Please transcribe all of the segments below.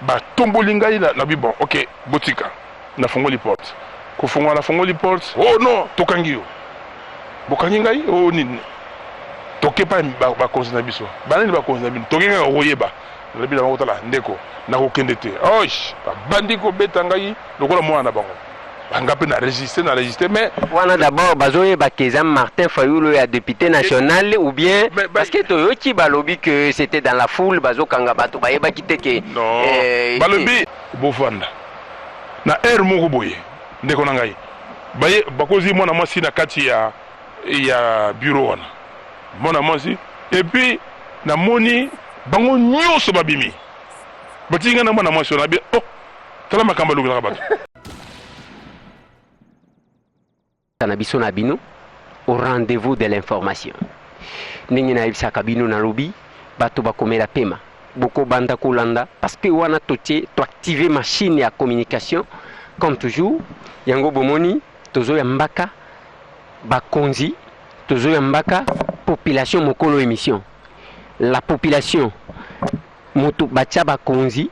ba tomboli ngai na bi bon OK botika na fongoli porte ko fongola na fongoli porte oh non tokangi yo bokangi ngai oh nini toke pa ba konzina biso banani ba konzina biso toke nga oyeba na bi na makotala ndeko na ko kende te osh bandi ko beta ngai lokola mwana bango banga pe na résister mais wana d'abord bazoye ba Kezam Martin Fayulu ya député national ou bien parce que toyoki balobi que c'était dans la foule bazokanga bato bayeba kiteke non balobi bofanda na air moko boye ndeko na ngai baye bakozi mwana mwasi na kati ya bureau wana mwana mwasi et puis na moni bango nyonso babimi batinga na mwana mwasi na bi oh tala makamba lukela bato Kanabiso na bino au rendez-vous de l'information. Ningi na ibisa kabino na lobby bato bakomela pema boko banda kolanda parce que wana totie to activer machine ya communication comme toujours yango bomoni tozo ya mbaka bakonzi tozo ya mbaka population mokolo émission la population moto bacha bakonzi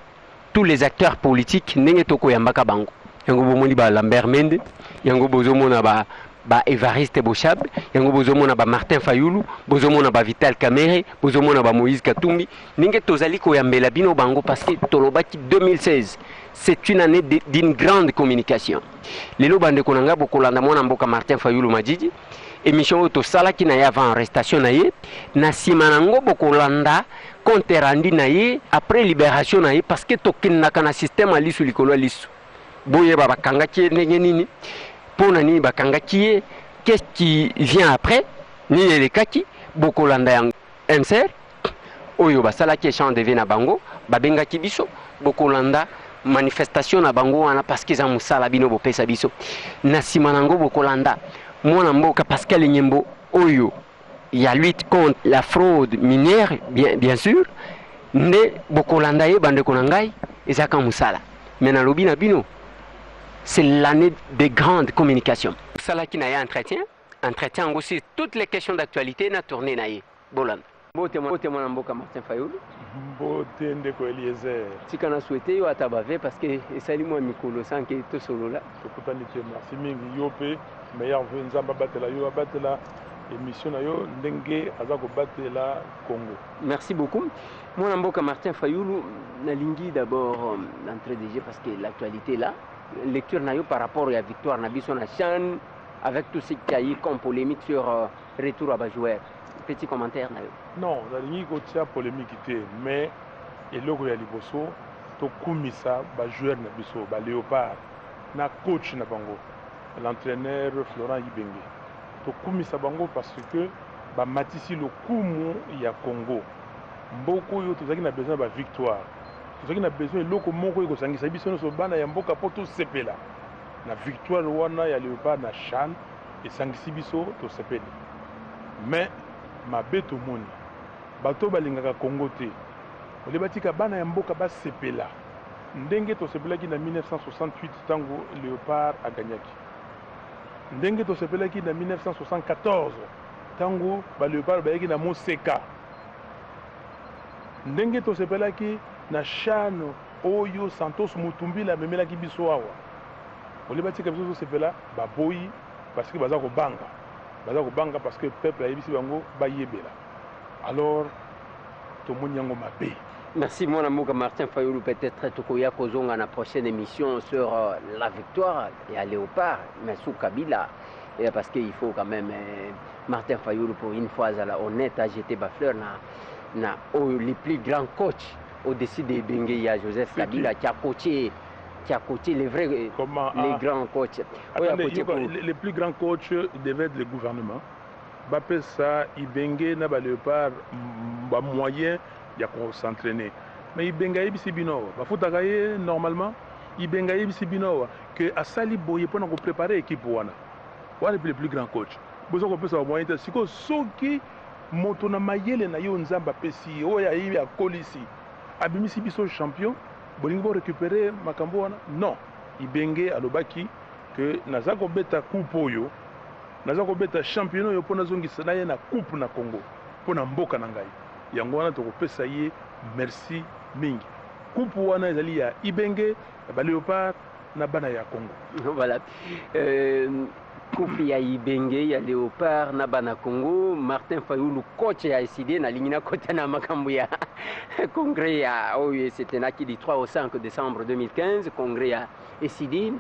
tous les acteurs politiques ndenge toko ya mbaka bango yango bomoni ba Lambert Mende yango bozomona ba Evariste Bochab yango bozomona ba Martin Fayulu bozomona ba Vital Kamerhe bozomona ba Moïse Katumbi ninge tozali ko yambela bino bango parce que tolobaki 2016 c'est une année d'une grande communication lelo bande konanga bokolanda mona mboka Martin Fayulu Majiji émission to sala ki na ya avant arrestation na ye na simanango bokolanda compte rendu na ye après libération na ye parce que tokinaka na système alisu likolo alisu boye baba kangaki ndenge nini pona nini bakangaki qu'est-ce qui vient après ni les kaki bokolanda yang MCR oyo basala ki échange de na bango babengaki biso bokolanda manifestation na bango wana parce que za musala bino bopesa biso na simanango bokolanda mwana mboka Pascal Nyembo oyo ya lutte contre la fraude minière bien sûr ne bokolanda ye bande konangai ezaka musala mais na lobi na bino c'est l'année de grande communication. Sala qui n'a pas entretien aussi toutes les questions d'actualité na tourné naïe. Bolan. Bote mon mboka Martin Fayulu. Bote ndeko Eliezer. Si kana souhaité yo atabave parce que esali moi mikolo sans que to solo là. Tokutani te merci mingi yope meilleur vœu nzamba batela yo batela émission na yo ndenge azako batela Congo. Merci beaucoup. Mon mboka Martin Fayulu nalingi d'abord l'entrée de jeu parce que l'actualité là lecture nayo par rapport à la victoire Nabiso na Chan avec tout ce qui a eu comme polémique sur retour à Bajouer. Petit commentaire nayo. Non, la ligne côté polémique mais et logo ya liboso to kumisa Bajouer Nabiso ba Léopard na coach na bango l'entraîneur Florent Ibenge. To kumisa bango parce que ba matisi le kumu ya Congo. Mboko yo tozaki na besoin ba victoire. Tozaki na besoin loko moko iko sangisa biso no so bana ya mboka poto sepela. Na victoire wana ya Léopard na Chan et sangisi biso to sepela. Mais mabeto moni bato balingaka Congo te. Ole batika bana ya mboka ba sepela. Ndenge to sepela ki na 1968 tango Léopard a gagnaki. Ndenge to sepela ki na 1974 tango ba Léopard ba yaki na Moseka. Ndenge to sepela ki na Chano oyo Santos Mutumbila memela ki biso awa. Ole batika biso sepela ba boyi parce que baza ko banga parce que peuple a yebisi bango ba yebela. Alors to monyango mabe. Merci mon amour Martin Fayulu, peut-être Tokoya Kozonga la prochaine émission sur la victoire et à Léopard mais sous Kabila et parce qu'il faut quand même Martin Fayulu pour une fois à la honnête a jeté Bafleur na les plus grands coachs au-dessus de Bengeya Joseph Kabila qui a coaché les vrais les grands coachs. Attendez, les plus grands coachs devaient être le gouvernement. Bapé ça, Ibenge na ba Léopard ba moyen ya s'entraîner. Mais Ibenga yebisi bino, bafutaka ye normalement, Ibenga yebisi bino que asali boye pour nous préparer équipe wana. Wana le plus grand coach. Bozo ko pesa moyen te siko soki moto na mayele na yo nzamba pesi oya yibi ya kolisi. Abimisi biso champion, bolingo récupérer makambo wana. Non, Ibenge alobaki que nazako beta coupe oyo, nazako beta champion yo pona zongisa na ye na coupe na Congo, pona mboka na ngai. Yango wana tokopesa ye merci mingi. coupe wana ezali ya Ibenge ba Léopard na bana ya Congo. Voilà. Coupe ya Ibenge ya Léopard na bana Congo. Martin Fayulu coach ya SID na lingina côté na makambo ya congrès ya c'était naki du 3 au 5 décembre 2015 congrès ya SID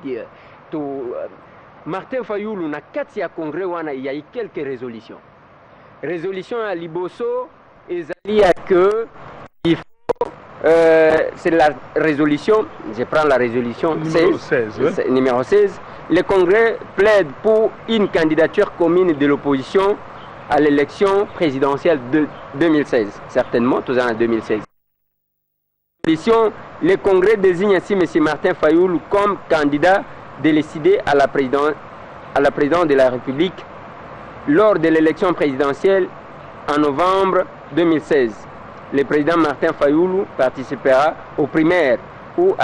to Martin Fayulu na kati ya congrès wana il y a eu quelques résolutions. Résolution à Liboso ezali ya que il faut c'est la résolution, je prends la résolution numéro 16. Le Congrès plaide pour une candidature commune de l'opposition à l'élection présidentielle de 2016. Certainement, tout en 2016. Le Congrès désigne ainsi M. Martin Fayulu comme candidat décidé à la présidence de la République lors de l'élection présidentielle en novembre 2016. Le président Martin Fayulu participera aux primaires ou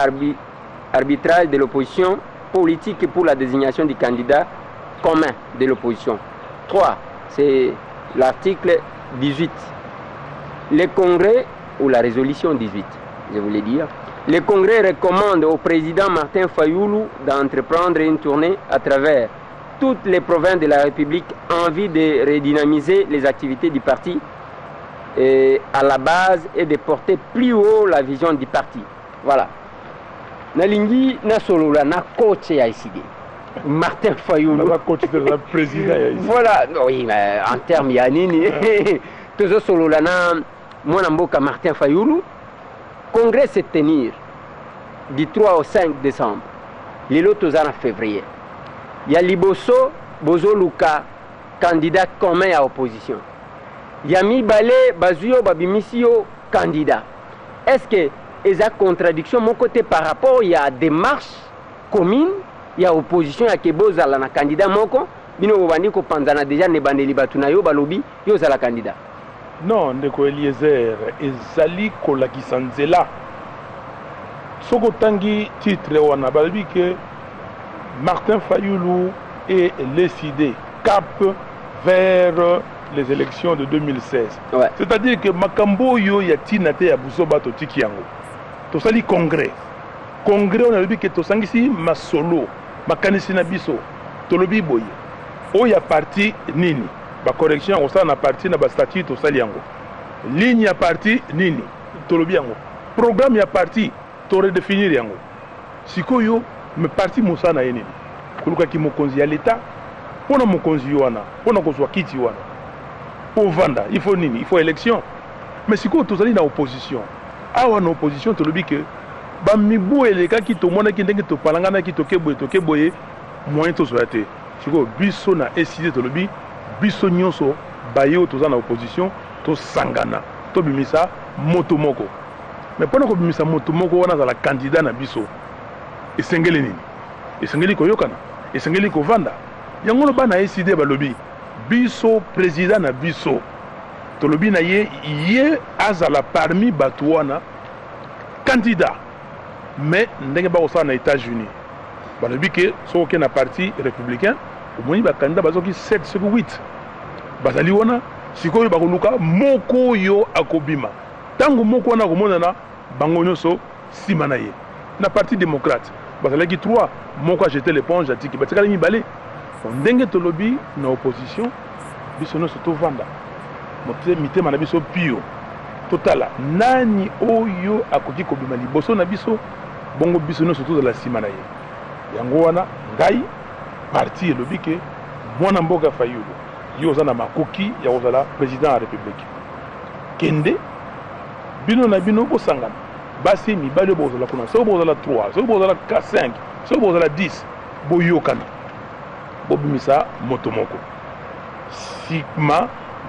arbitrage de l'opposition politique pour la désignation du candidat commun de l'opposition. 3. C'est l'article 18. Le Congrès, ou la résolution 18, je voulais dire, le Congrès recommande au président Martin Fayulu d'entreprendre une tournée à travers toutes les provinces de la République en vue de redynamiser les activités du parti à la base et de porter plus haut la vision du parti. Voilà. Nalingi na solola na coach ya ICD. Martin Fayulu. Na coach de la président ya ICD. Voilà, oui, mais en termes ya nini. Tozo solola na mwana mboka Martin Fayulu. Congrès se tenir du 3 au 5 décembre. Lelo tozana février. Ya Liboso Bozo Luka candidat commun à opposition. Yami Balé Bazuyo Babimisio candidat. Est-ce que il y a contradiction mon côté par rapport il y a des marches communes, il y a opposition à Keboza la candidat moko bino bandi ko panzana déjà ne bandeli batuna yo balobi yo za la candidat. Non, ndeko Eliezer ezali kolakisa nzela. Soko tangi titre wana balobi que Martin Fayulu est décidé cap vers les élections de 2016. Ouais. C'est-à-dire que makambo yo ya tinate ya busoba to tiki yango. To sali congrès. Congrès on a dit que to sangisi masolo, makanisi na biso, to lobi boye. O ya parti nini? Ba correction on sa na parti na ba statut to sali yango. Ligne ya parti nini? To lobi yango. Programme ya parti to redéfinir yango. Sikoyo me parti musa na yenini. Kuluka ki mokonzi ya l'état, pona mokonzi wana, pona kozwa kiti wana. Pour vendre, il faut nini, il faut élection. Mais si vous êtes dans l'opposition, en opposition, tu dis que Bamibou et les gars qui te montrent qui te parlent, qui te keboye, moyen de se rater. Si vous biso na essayé de lobby, biso nyonso, bayo tous en opposition, to sangana, to bimisa motomoko. Mais pendant que bimisa motomoko, on a la candidat na biso. Et sengeli nini, et sengeli koyokana, et sengeli kovanda. Yangono ba na essayé ba lobby. Biso président na biso tolobi na ye azala parmi batouana candidat mais ndenge ba osana na États-Unis balobi ke soki na parti républicain omoni ba candidat bazoki 7 sur 8 bazali wana sikoyo bakoluka moko yo akobima tango moko wana komonana bango nyonso sima na ye na parti démocrate bazalaki 3 moko a jeté l'éponge atiki batikali mibale ndenge tolobi na opposition biso no soto vanda mote mitema na biso pio totala nani oyo akoki kobima liboso na biso bongo biso no soto la sima na ye yango wana ngai parti elobi ke mwana mboka Fayulu yo oza na makoki ya kozala président ya république kende bino na bino bosangana basi mibali bozala kuna soki bozala 3 soki bozala 5 soki bozala 10 boyokana bobimisa moto moko sigma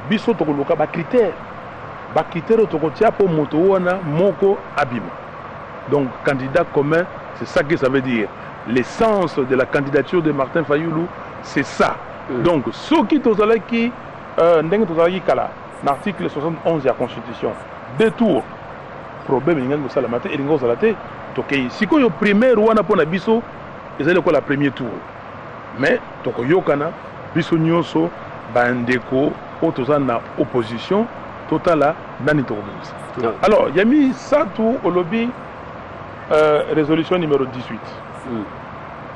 biso tokoluka ba critère tokotia po moto wana moko abima. Donc candidat commun, c'est ça que ça veut dire. L'essence de la candidature de Martin Fayulu, c'est ça. Donc ceux qui tozalaki ndenge tozalaki kala l'article 71 de la Constitution 2 tours problème ninga sala mate elingo zalate tokei sikoyo primaire wana pona biso ezali ko la premier tour. Mais tokoyokana biso nyonso bandeko otoza na opposition totala nani tokomisa. Alors yami satu olobi résolution numéro 18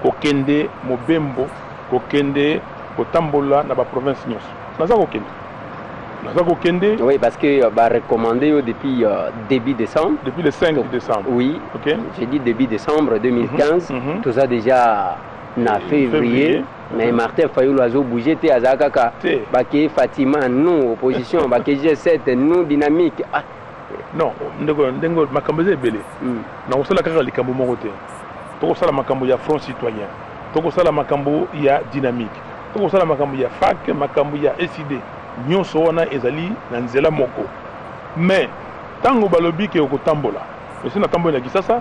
kokende mobembo kokende kotambola na ba province nyonso naza kokende oui parce que bah recommandé depuis début décembre depuis le 5 décembre oui OK j'ai dit début décembre 2015 tout ça déjà na février mais Martin Fayulu a bougé te azakaka baké Fatima nous opposition baké G7 nous dynamique non ndengo makambo ebele na osala kaka likambo moko te toko sala makambo ya front citoyen toko sala makambo ya dynamique toko sala makambo ya FAC makambo ya SID nyonso wana ezali na nzela moko mais tango balobi ke okotambola esi na tambola na Kisasa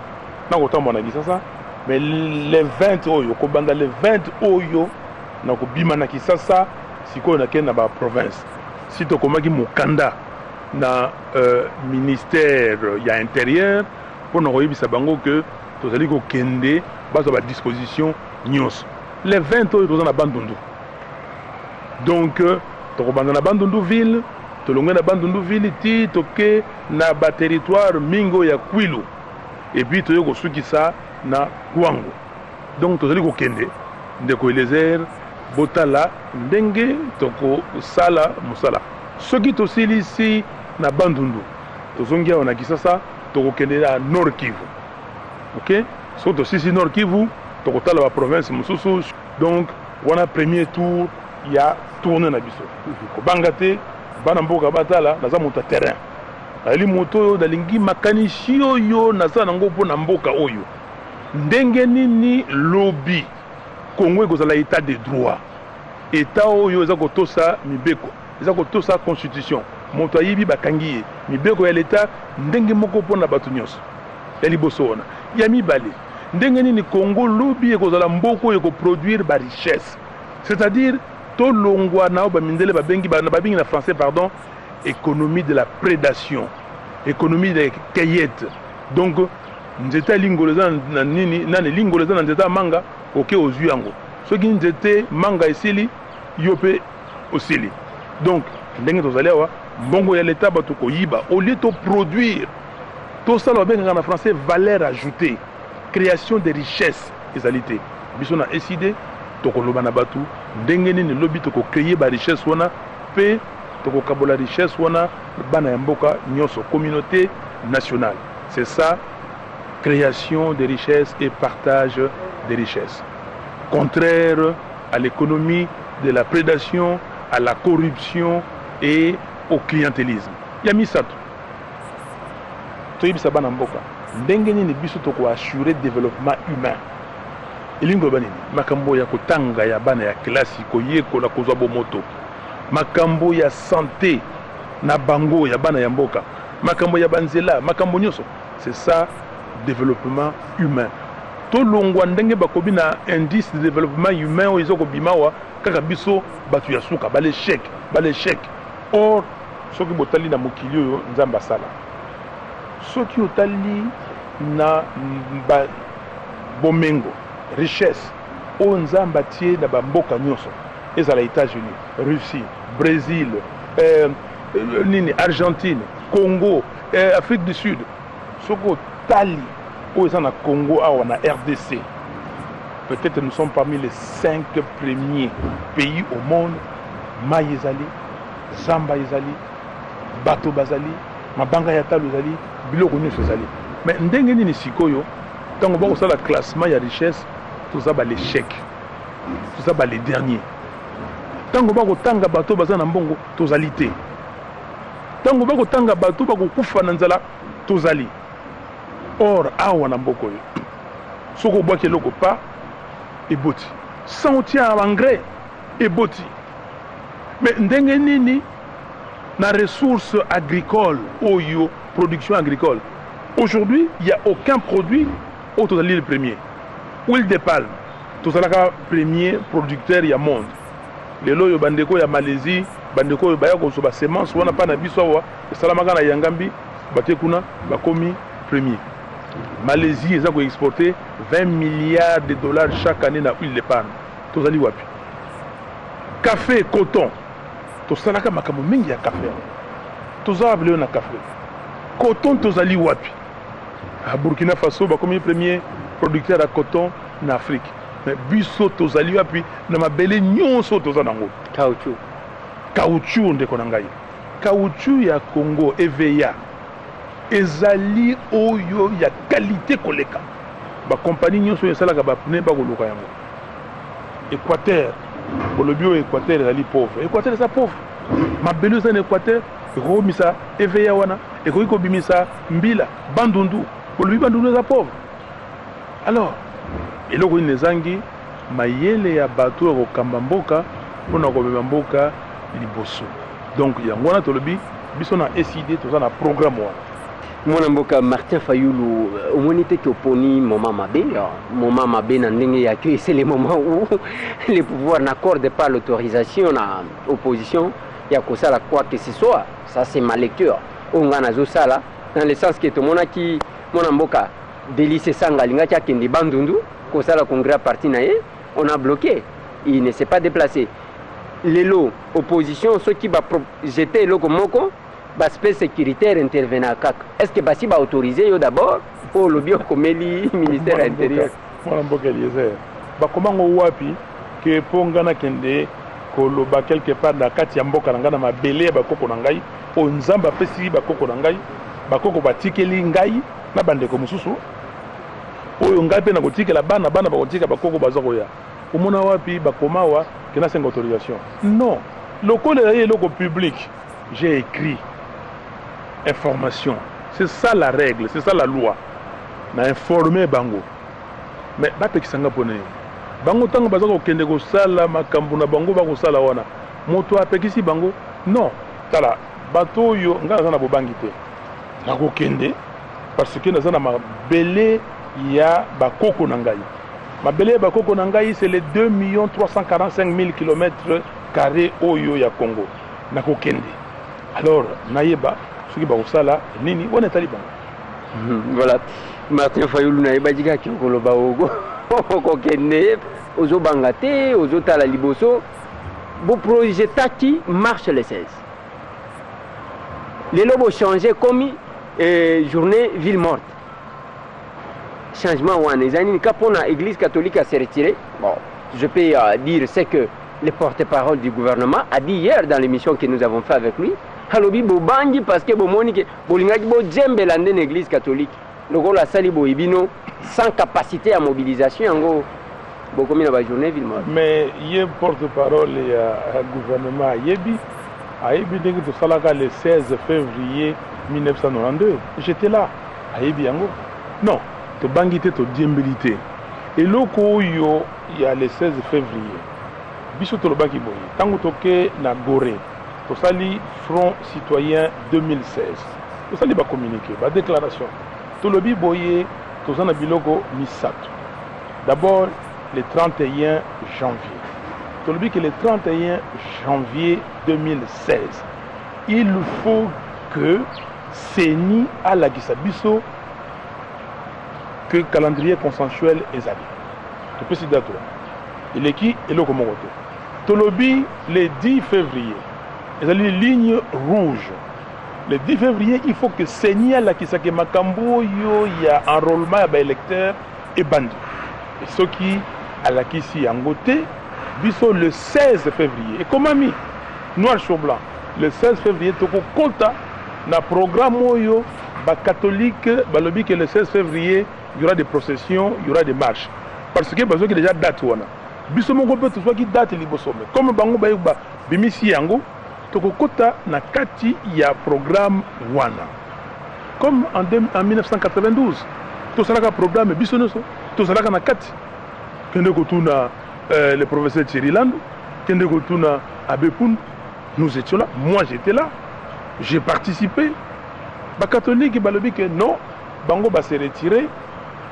na kotambola na Kisasa mais les 20 oyo kobanda les 20 oyo na kobima na Kisasa sikoyo na kenda ba province si tokomaki mokanda na ministère ya intérieur pour na koyebisa bango que tozali kokende bazo ba disposition nyonso les 20 oyo toza na Bandundu donc tokobanda na Bandundu ville tolongwe na Bandundu ville ti toke na ba territoire mingo ya Kwilu et puis toyo kosukisa na Kwango donc tozali kokende ndeko Elezer botala ndenge toko sala musala soki tosilisi na Bandundu tozongia na Kisasa tokokende na Nord Kivu OK so tosisi Nord Kivu tokotala ba province mususu donc wana premier tour ya tourner na biso kobanga te bana mboka batala naza moto terrain ali moto dalingi makanishi oyo naza nango po na mboka oyo ndenge nini lobby Congo ekozala état de droit état oyo eza kotosa mibeko eza kotosa constitution moto ayibi bakangi ye mibeko ya l'état ndenge moko pona bato nyonso ya liboso wana ya mibale ndenge nini Congo lobby ekozala mboko eko produire ba richesse c'est-à-dire to longwa na ba mindele babengi na français pardon économie de la prédation économie de cueillette donc nzeta lingoleza na nini nane lingoleza na nzeta manga oke ozwi yango soki nzete manga esili yope osili donc ndenge tozali awa mbongo ya l'état bato koyiba au lieu de produire tout ça lo benga na français valeur ajoutée création de richesse ezalité biso na SID tokoloba na batu ndenge nini lobi toko créer ba richesse wana pe toko kabola richesse wana bana ya mboka nyonso communauté nationale c'est ça création de richesses et partage des richesses contraire à l'économie de la prédation à la corruption et au clientélisme yami sato toyibisa bana mboka ndenge nini biso toko assurer développement humain elingo banini makambo ya kotanga ya bana ya klasi koyekola kozwa bomoto makambo ya santé na bango ya bana ya mboka makambo ya banzela makambo nyonso c'est ça développement humain to longwa ndenge bakobi na indice de développement humain oyo ezoko bimawa kaka biso batu ya suka baleshek or soki botali na mokili oyo nzambe asala soki otali na bomengo richesse oyo nzambe atie na bamboka nyonso ezala États-Unis Russie Brésil nini Argentine Congo Afrique du Sud soki otali oyo eza na Congo awa na RDC peut-être nous sommes parmi les 5 premiers pays au monde mai ezali zamba ezali bato bazali mabanga ya talo ezali biloko nyonso ezali mais ndenge nini sikoyo ntango bakosala classement ya richesse toza l'échec toza les derniers ntango bakotanga bato baza na mbongo tozali te ntango bakotanga bato bakokufa na nzala tozali or awa na mboko oyo soko obwaki eloko pa eboti sans otia engrais eboti mais ndenge nini na ressources agricoles oyo production agricole aujourd'hui il n'y a aucun produit où tozali le premier huile de palme tozalaka premier producteur ya monde lelo oyo bandeko ya Malaisie bandeko oyo baya kosoba semence wana pa na biso awa esalamaka na yangambi batie kuna bakomi premier Malaisie eza ko exporter 20 milliards de dollars chaque année na huile de palme tozali wapi café coton tosalaka makambo mingi ya café tozala leo na café coton tozali wapi À Burkina Faso, comme premier producteur de coton en Afrique. Mais biso tozali puis na mabele nyonso tozanango. Caoutchouc. Caoutchouc ndeko na ngai. Caoutchouc ya Congo EVA. Ezali oyo ya qualité koleka. Ba compagnie nyonso esalaka ba pneu ba koluka yango. Équateur. Bolobio Équateur ezali pauvre. Équateur est pauvre. Mabele za Équateur, romisa EVA wana, ekoki bimisa mbila, bandundu. Bolobi bandundu est pauvre. Alors, eloko nezangi mayele ya bato ya kokamba mboka mpona komema mboka liboso. Donc yango wana tolobi biso na SID toza na programme wana. Mwana mboka Martin Fayulu omoni te oponi moment mabe na ndenge ya que c'est le moment où les pouvoirs n'accordent pas l'autorisation na opposition ya kosala quoi que ce soit. Ça c'est ma lecture. Onga nazo sala dans le sens que to monaki mwana mboka Délice Sanga lingaki akende bandundu kosala congrès parti na ye, on a bloqué. Il ne s'est pas déplacé. Lelo opposition ceux qui va jeter le moko l'aspect sécuritaire intervenant. Est-ce que basi va autoriser yo d'abord pour le bio komeli ministère intérieur? Mwana mboka Eliezer. Ba komango wapi que pongana kende koloba quelque part na kati ya mboka ngana mabele ba koko na ngai o nzamba pesi ba koko na ngai ba koko batikeli ngai na bandeko mususu oyo ngai pe na kotikela bana bakotika bakoko bazokoya omona wapi bakomawa kena senga autorisation. Non, lokola ye loko public, j'ai écrit information. C'est ça la règle, c'est ça la loi. Na informer bango. Mais ba pekisanga pone. Bango tango bazako kende ko sala makambu na bango ba ko sala wana. Moto apekisi bango. Non, tala bato yo ngana na bobangi te. Na ko kende parce que naza na mabele ya bakoko na ngai. Mabele ya bakoko na ngai c'est les 2 345 000 km² oyo ya Congo. Na ko kende. Alors nayeba soki ba kosala nini wana tali bango. Voilà. Martin Fayulu nayeba jika ki koloba ogo. Ko kende ozo bangate, ozo tala liboso. Bo projet taki marche le 16. Les lobos changé comme journée ville morte. Changement ou anezani kapona église catholique a se retiré. Bon, je peux dire c'est que le porte-parole du gouvernement a dit hier dans l'émission que nous avons fait avec lui, halobi bobangi parce que bomoni que bolingaki bo djembe lande l'église catholique. Loko la sali bo ibino sans capacité à mobilisation yango bokomi na ba journée ville morte. Mais il porte-parole ya gouvernement yebi ayebi dès que to salaka le 16 février 1992. J'étais là. Ayebi yango. Non, to bangité to diembelité. Et loko yo il y a le 16 février. Biso to lobaki boye. Tango toke na Gorée. To sali Front Citoyen 2016. To sali ba communiqué, ba déclaration. To lobi boye to sana biloko misato. D'abord le 31 janvier. To lobi que le 31 janvier 2016. Il faut que Seni à la Gisabiso que calendrier consensuel est allé. Tu peux citer toi. Il est qui et le comment côté. Tolobi le 10 février. Il y a une ligne rouge. Le 10 février, il faut que Seni à la Kisake Makambo yo ya enrôlement à électeurs et bandits. Et ceux qui à la Kisi Angoté, biso le 16 février. Et comment mis noir sur blanc. Le 16 février, toko compta na programme yo ba catholique balobi que le 16 février il y aura des processions, il y aura des marches parce que besoin que déjà date wana biso moko peut soit qui date liboso mais comme bango ba yuba bimisi yango toko kota na kati ya programme wana comme en 1992 to salaka programme biso noso to salaka na kati kende ko tuna le professeur Thierry-Landou kende ko tuna Abepun. Nous étions là, moi j'étais là, j'ai participé. Les catholiques balobi que non, bango va se retirer.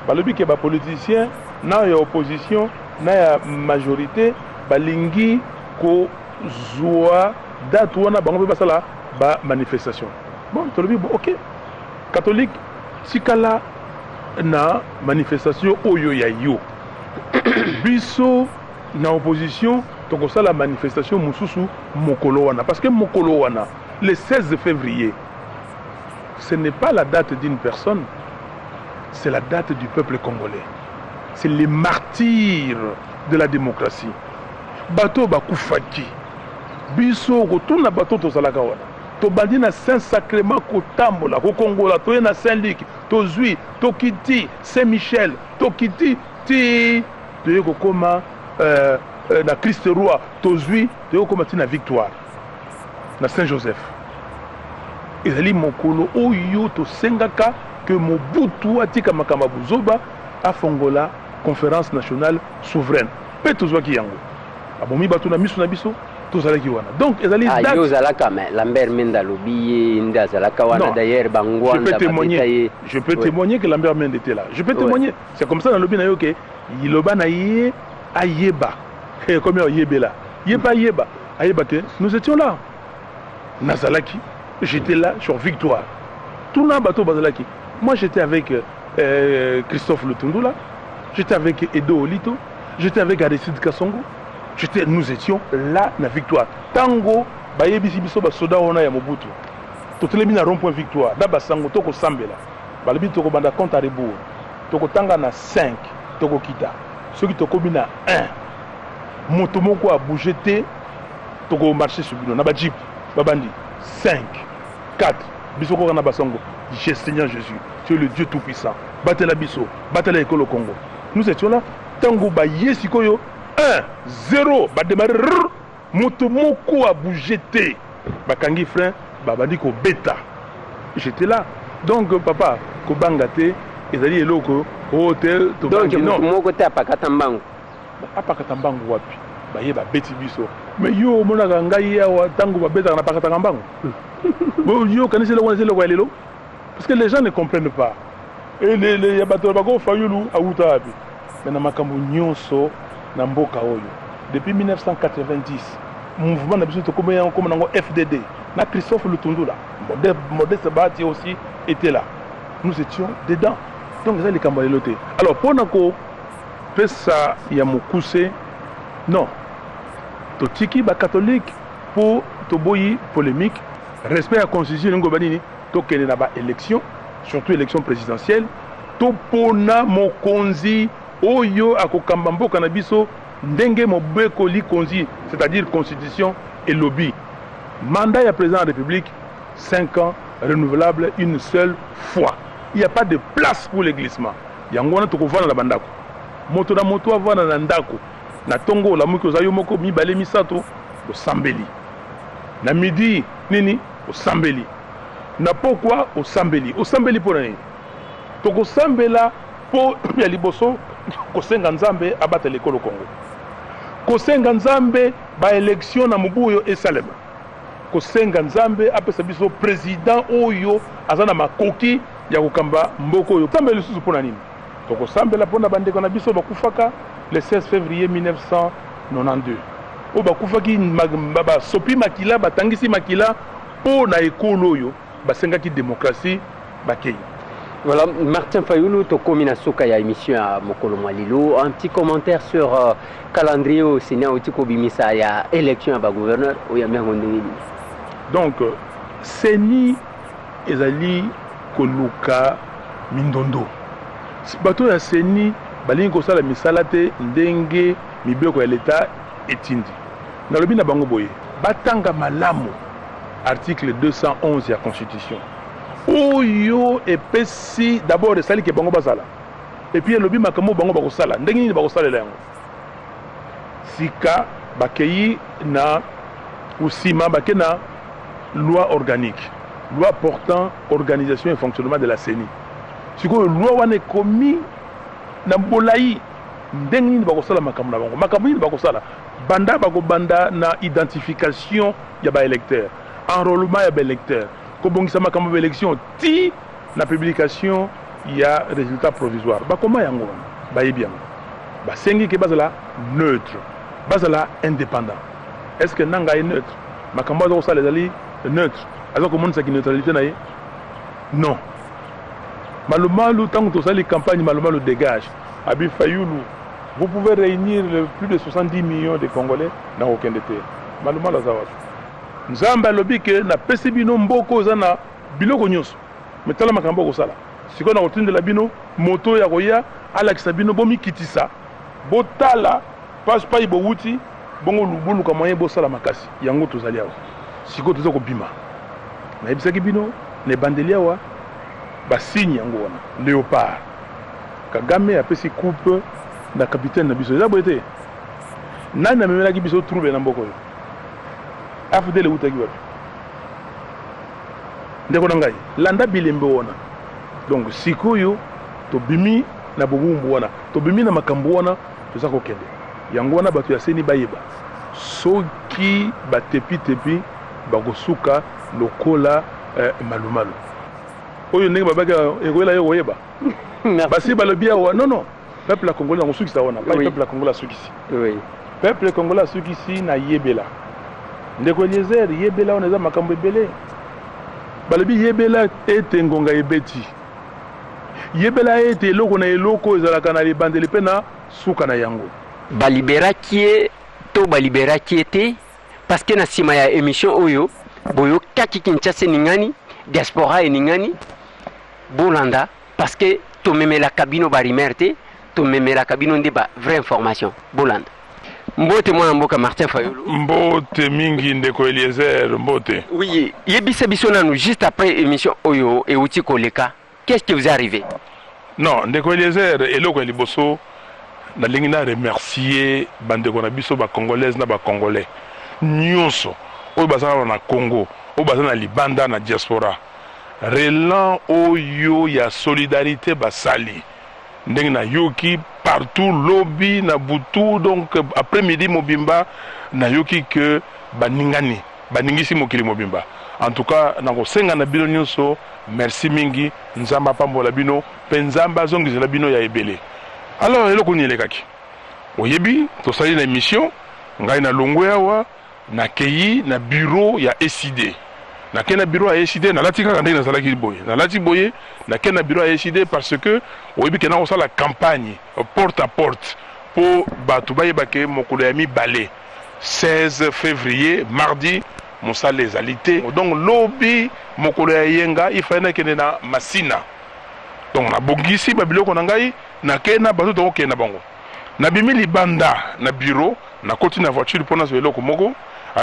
Balobi que les politiciens, na ya opposition, na ya majorité, balingi ko zoa date wana bango ba sala ba manifestation. Bon, tolobi bon OK. Catholique sikala na manifestation oyo ya yo. Biso na opposition donc ça la manifestation mususu mokolo wana parce que mokolo wana le 16 février ce n'est pas la date d'une personne, c'est la date du peuple congolais. C'est les martyrs de la démocratie. Bato bakufaki. Biso kotuna bato tozalaka wana. Tobandi na Saint-Sacrement kotambola, ko Kongola, toye na Saint-Luc, tozui, tokiti, Saint-Michel, tokiti, ti, toye kokoma na Christ Roi, tozui, toye kokoma ti na Victoire, na Saint-Joseph. Ezali mokolo oyo tosengaka que Mobutu atika makamba buzoba afongola conférence nationale souveraine. Pe tozwaki yango. Abomi bato na miso na biso. Donc, Lambert Mende d'ailleurs, je peux témoigner que Lambert Mende était là. Je peux témoigner. C'est comme ça dans le lobby que Iloba na ayeba. Comme yebela. Yeba yeba. Ayeba que nous étions là. Nazalaki, j'étais là sur Victoire. Tout le bateau Bazalaki. Moi j'étais avec Christophe Lutundula. J'étais avec Edo Olito. J'étais avec Aristide Kassongo. Nous étions là na Victoire. Tango, bayebisi biso ba soda ona ya Mobutu. Totelemi na rond-point Victoire. Da basango toko sambela. Balobi toko banda compte à rebours. Toko tanga na 5, toko kita. Ceux qui toko na 1. Moto moko a bougé té, toko marcher sur bino na ba jeep, babandi 5, 4. Biso ko na basango. Seigneur Jésus, tu es le Dieu tout-puissant. Batela biso, batela ekolo Congo. Nous étions là. Tango ba yesikoyo 1-0, ba démarrer moto moko a bougé té. Ba kangi frein, ba bandi ko beta. J'étais là. Donc papa, ko bangate, ezali eloko hôtel to bangi non. Donc moko té apakatambango. Apakatambango wapi? Ba ye ba beti biso. Mais yo mona ngai ya tango ba beta na pakatambango. Bon yo kanisi le wana le walelo. Parce que les gens ne comprennent pas. Et les yabato ba ko fayulu awuta abi. Mais na makambo nyonso na mboka oyo. Depuis 1990, mouvement na biso to comme nango FDD, na Christophe Lutundula, Modeste Bati aussi était là. Nous étions dedans. Donc ça les kambaloloté. Alors pour nako pesa ya mukuse non. To tiki ba catholique pour to boyi polémique, respect à constitution ngo banini, to kene na ba élection, surtout élection présidentielle, to pona mokonzi oyo akokamba mboka na biso ndenge mobeko li konzi, c'est-à-dire constitution et lobby. Mandat ya président de la République 5 ans renouvelable une seule fois. Il n'y a pas de place pour le glissement. Yangwana to kovana na bandako. Moto na moto avana na ndako. Na tongo la muki ozayo moko mibale misato o sambeli. Na midi nini o sambeli. Na pokwa o sambeli. O sambeli pour nani? To ko sambela po ya liboso kosenga nzambe abata lekolo Congo. Kosenga nzambe ba élection na mubuyo esalema. Kosenga nzambe apesa biso président oyo azana makoki ya kokamba mboko oyo. Nzambe lisusu pona nini? To kosambela pona bandeko na biso bakufaka le 16 février 1992. O bakufaki baba sopi makila batangisi makila po na ekolo oyo basengaki démocratie bakei. Voilà, Martin Fayoulou, tu as na soka ya émission à Mokolo Mwalilo. Un petit commentaire sur calendrier au Sénat où tu as ya élection à gouverneur ou ya donc, Seni ezali koluka mindondo. Bato ya Seni balingi kosala misala te ndenge mibeko ya l'État etindi. Na lobi na bango boye. Batanga malamu article 211 ya Constitution. Oyo epesi d'abord esali ke bango bazala. Et puis lobi makamo bango bakosala. Ndenge nini bakosalela yango? Sika bakeyi na usima bakena loi organique. Loi portant organisation et fonctionnement de la CENI. Siko loi wane komi na bolai ndenge nini bakosala makambo na bango. Makambo nini bakosala? Banda bakobanda na identification ya ba électeur, enrôlement ya ba électeur. Kobongisa makambo ba élection ti na publication ya résultat provisoire. Ba koma yango ba yebi yango. Ba sengi ke bazala neutre, bazala indépendant. Est-ce que nanga est neutre? Makambo zo sala ezali neutre. Azo komona sa neutralité na ye? Non. Malumalu tant que ça les campagnes Malumalu dégage. Abi Fayoulou, vous pouvez réunir plus de 70 millions de Congolais dans aucun été. Malumalu azawat. Nzamba lobi ke na pesibino mboko zana biloko nyonso. Metala makambo ko sala. sikoyo na kotindela bino moto ya koya alakisa bino bomikitisa botala page pai bowuti bongo boluka moyen bosala makasi yango tozali awa sikoyo toza kobima nayebisaki bino na ebandeli awa basigne yango wana Léopard Kagame apesi coupe na capitaine na biso eza boye te nani amemelaki biso trouble na mboko oyo afdele utaki wapi ndeko na ngai landa bilembe wana donc sikoyo tobimi na bobumbu wana tobimi na makambo wana toza kokende yango wana bato ya seni bayeba soki batepi bakosuka lokola malumalu oyo ndenge babaka ekoyela yo koyeba basi balobi awa non peuple ya congolais nakosukisa wana pas peuple ya congolais asukisi peuple ya congolais asukisi na yebela ndeko Eliezer yebela wana eza makambo ebele balobi yebela ete ngonga ebeti yebela ete eloko na eloko ezalaka na libandeli mpe na suka na yango baliberaki ye to baliberaki ye te parce que na nsima ya émission oyo boyokaki Kinshasa ningani diaspora eningani bolanda parce que tomemelaka bino barimer te tomemelaka bino nde ba vraie information bolanda mbote mwana mboka Martin Fayulu mbote mingi ndeko Eliezer mbote oui yebisa biso nanu juste après émission oyo euti koleka qu'est-ce qui vous est arrivé non ndeko Eliezer eloko ya liboso nalingi na remercier bandeko na biso ba congolaise na ba congolais nyonso oyo bazala na Congo oyo bazala na libanda na diaspora relan oyo ya solidarité basali ndenge na yoki partout lobby na butu donc après midi mobimba na yoki que baningisi mokili mobimba en tout cas nakosenga na bino nyonso merci mingi nzamba pambola bino pe nzamba zongizela bino ya ebele alors eloko nielekaki oyebi tosali na émission ngai na longwe awa na keyi na bureau ya SID na kena bureau ya SID na lati kaka ndenge nazalaki boye na lati boye na kena bureau ya SID parce que oyebi kena kosala campagne porte à porte pour bato bayebake mokolo ya mibale 16 février mardi mosala ezali te donc lobi mokolo ya yenga ifayena kende na Masina donc nabongisi babiloko na ngai na kena bato tokokenda bango nabimi libanda na bureau na koti na voiture mpona zo eloko moko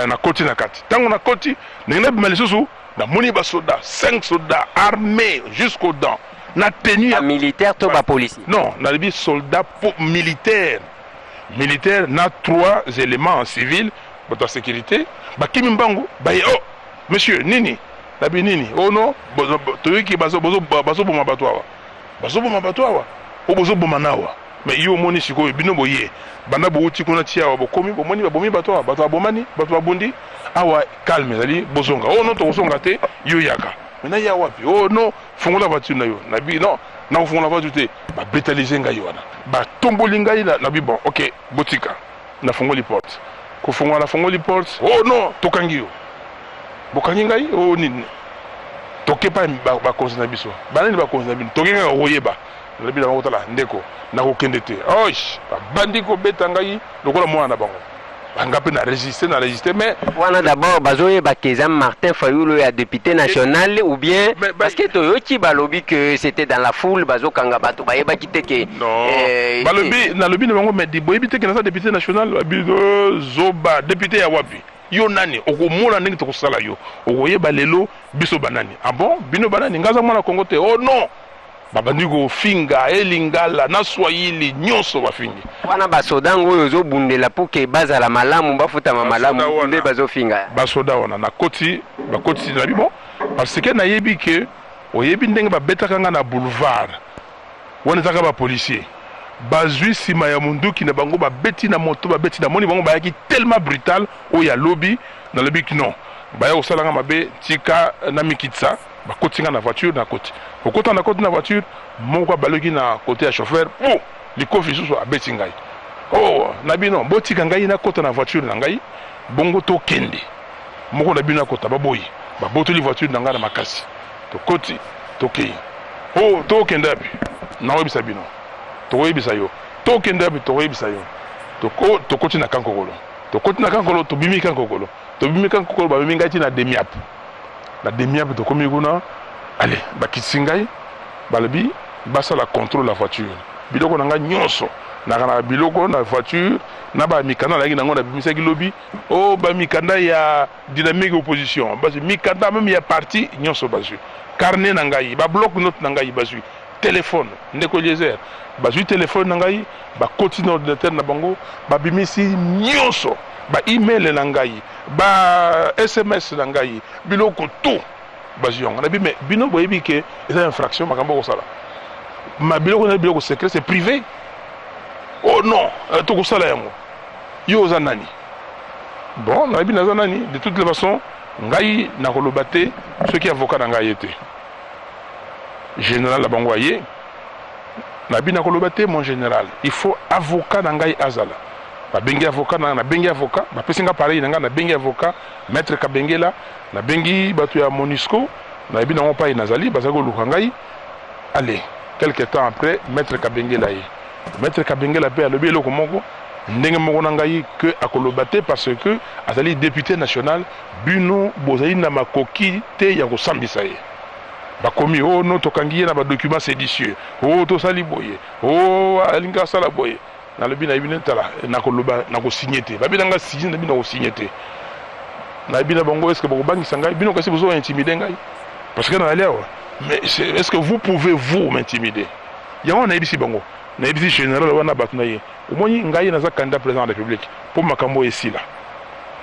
na koti na kati tango na koti ndenge nabima lisusu namoni basoda 5 soldats armés jusqu'aux dents na tenue ya militaire to ba policier non nalibi soldat militaire na 3 éléments en civil bato ya sécurité bakimi mbango baye oh monsieur nini nabi nini oh non toyoki bazoboma bato awa o bozoboma nawa mais yo moni sikoyo bino boye banda bouti kuna tia awa bokomi bomoni babomi bato awa bato abomani bato abundi awa calme ezali bozonga oh non tokosonga te yo yaka maintenant ya wapi oh non fungola voiture na yo nabi non na fungola voiture te ba brutaliser ngai wana ba tomboli ngai nabi bon OK botika na fungoli porte ko fungola fungoli porte oh non tokangi yo bokangi ngai oh nini tokepa ba konzina biso banani ba konzina bino tokenga oyeba nabi na kotala ndeko na kokende te osh bandi ko beta ngai lokola mwana bango banga pe na résister mais wana d'abord bazoye bakeza Martin Fayulu ya député national ou bien parce que toyoki balobi que c'était dans la foule bazokanga bato bayeba kiteke non balobi na lobi na bango mais boyebi te que na député national bido zoba député ya wapi yo nani okomona ndenge tokosala yo okoyeba lelo biso banani ah bon bino banani ngaza mwana Congo te oh non babandiko finga elingala na swahili nyonso bafingi wana basoda ngoyo zobundela puke bazala malamu bafuta malamu nde bazofinga basoda wana na koti bakoti na bibo parce que nayebi ke oyebi ndenge babetaka nga na boulevard wana zaka ba policier bazui sima ya munduki na bango babeti na moto babeti na moni bango bayaki tellement brutal o ya lobby na lobby non baya osala nga mabe tika na mikitsa bakotinga na voiture na koti okota na koti na voiture moko baloki na côté ya chauffeur po likofi susu abeti ngai oh na bino botika ngai na kota na voiture na ngai bongo to kende moko na bino kota baboyi babotoli voiture na ngai na makasi to koti to kei oh to kende abi na webisa bino to webisa yo to kende abi to webisa yo to koti na kankokolo to koti na kankokolo to bimi kankokolo babimi ngai na demiap to komi kuna allez bakitsi ngai balobi basala contrôle la voiture biloko na nga nyonso na biloko na voiture na ba mikanda la nango na bimisaki lobi o ba mikanda ya dynamique opposition basi mikanda même ya parti nyonso basu carnet na ngai ba bloc note na ngai basu téléphone ndeko Eliezer basu téléphone na ngai ba continue ordinateur na bango ba bimisi nyonso ba email na ngai ba SMS na ngai biloko tout basu yonga na bi mais bino boyebi ke eza infraction makambo ko sala ma biloko na biloko secret c'est privé. Oh non, tout ça là yo zanani. Bon, na bi nazanani de toutes les façons, ngai na kolobate ceux qui avocat na ngai était. Général la bangoye. Na bi na kolobate mon général, il faut avocat na ngai azala. Ba bengi avocat na bengi avocat, ba pesinga pareil na bengi avocat, maître Kabengela, na bengi batu ya Monisco, na bi na on pa nazali bazako luka ngai. Allez, quelques temps après, maître Kabengela yi. Maître Kabengela pe alobi eloko moko ndenge moko na ngai que akolobate parce que azali député national bino bozali na makoki te ya kosambisa ye bakomi oh no tokangi ye na ba documents séditieux oh to sali boye oh alinga sala boye na lobi na ibine tala na koloba na ko signer te babi nga signer na bino ko signer te na ibina bango est-ce que bako bangisa ngai bino kasi bozo intimider ngai parce que na leo mais est-ce que vous pouvez vous m'intimider yango na ibisi bango na ibisi général wana batuna ye omoni ngai naza candidat président de la République pour makambo esila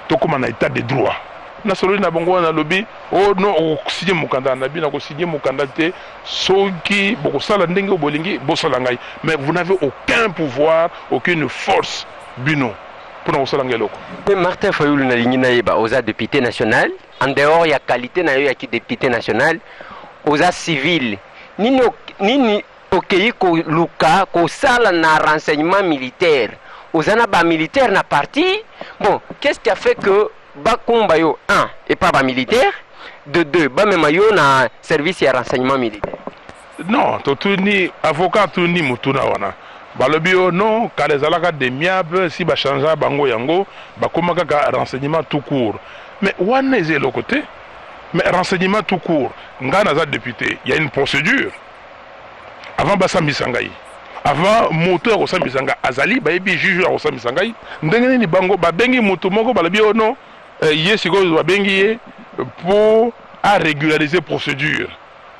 to koma na état de droit na solo na bango na lobby oh non o signer mukanda na bina ko signer mukanda te soki boko sala ndenge bolingi bosala ngai mais vous n'avez aucun pouvoir aucune force bino pour na sala ngai loko. Martin Fayulu na lingina yeba oza député national en dehors ya qualité na yo ya ki député national oza civil nini okei ko luka ko sala na renseignement militaire ozana ba militaire na parti bon qu'est-ce qui a fait que bakumba yo un et pas ba militaire de deux ba mema yo na service ya renseignement militaire non totuni avocat tuni mutuna wana balobi yo non ka les alaka de miable si ba changer bango yango bakomaka ka renseignement tout court mais wana ezé le côté mais renseignement tout court ngana za député il y a une procédure avant basambisa ngai avant moteur osambisa ngai azali bayebi juge osambisa ngai ndenge nini bango babengi moto moko balobi oh non ye siko babengi ye pour à régulariser procédure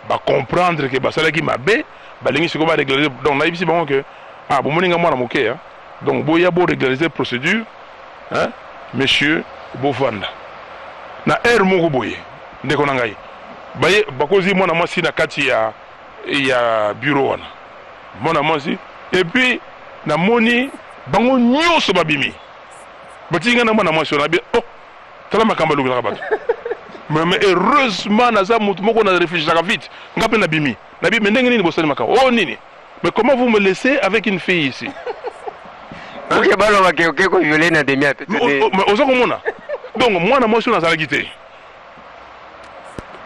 ba comprendre que basalaki mabe balengi siko ba régulariser donc naibisi bango que ah bon moninga mwana moke hein donc boya bo régulariser procédure hein monsieur bovanda na air moko boye ndeko na ngai baye bakozi mwana mwasi na kati ya bureau wana mwana mwasi et puis na moni bango nyonso babimi batinga na mwana mwasi na bi oh tala makamba lukaka bato mais heureusement naza mutu moko na réfléchir vite ngape na bimi na bi ndenge nini bosali makamba oh nini mais comment vous me laissez avec une fille ici OK balo bakeke ko violer na demi peut-être mais ozo komona donc mwana mwasi na zala kité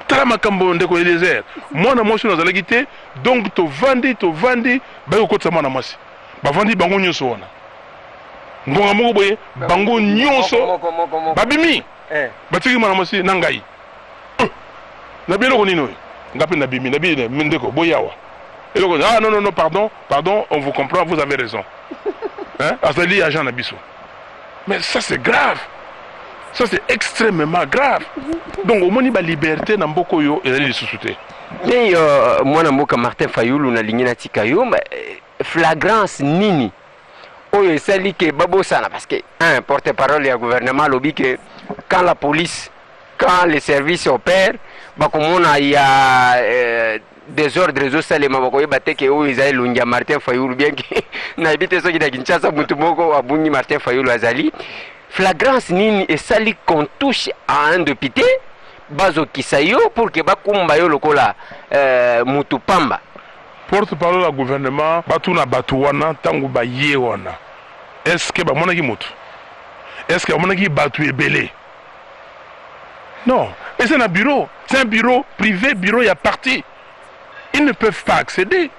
tala makambo ndeko Eliezer mwana mwasi na zala kité donc to vandi bayo kotsa mwana mwasi bavandi bango nyonso wana ngonga moko boye bango nyonso babimi batiki mwana mwasi na ngai na biloko nino ngapi na bimi na bi ndeko boyawa eloko ah non pardon on vous comprend vous avez raison hein azali agent na biso mais ça c'est grave. Ça c'est extrêmement grave. Donc au moni ba liberté na mboko yo ezali lisusu te. Mais mwana mboka Martin Fayulu na lingina tika yo flagrance nini oyo esali ke babosana parce que un porte-parole du gouvernement lobi que quand la police quand les services opèrent bakomona il y a des ordres au salema bakoye bateke oyo ezali lungia Martin Fayulu bien que na ebite soki na Kinshasa mutu moko abungi Martin Fayulu azali flagrance nini esali qu'on touche à un député bazo kisayo pour que bakumba yo lokola mutu pamba porte-parole du gouvernement batuna batuwana tangu baye wana est-ce que bamonaki mutu est-ce que bamonaki batu ebele non et c'est un bureau privé bureau ya parti ils ne peuvent pas accéder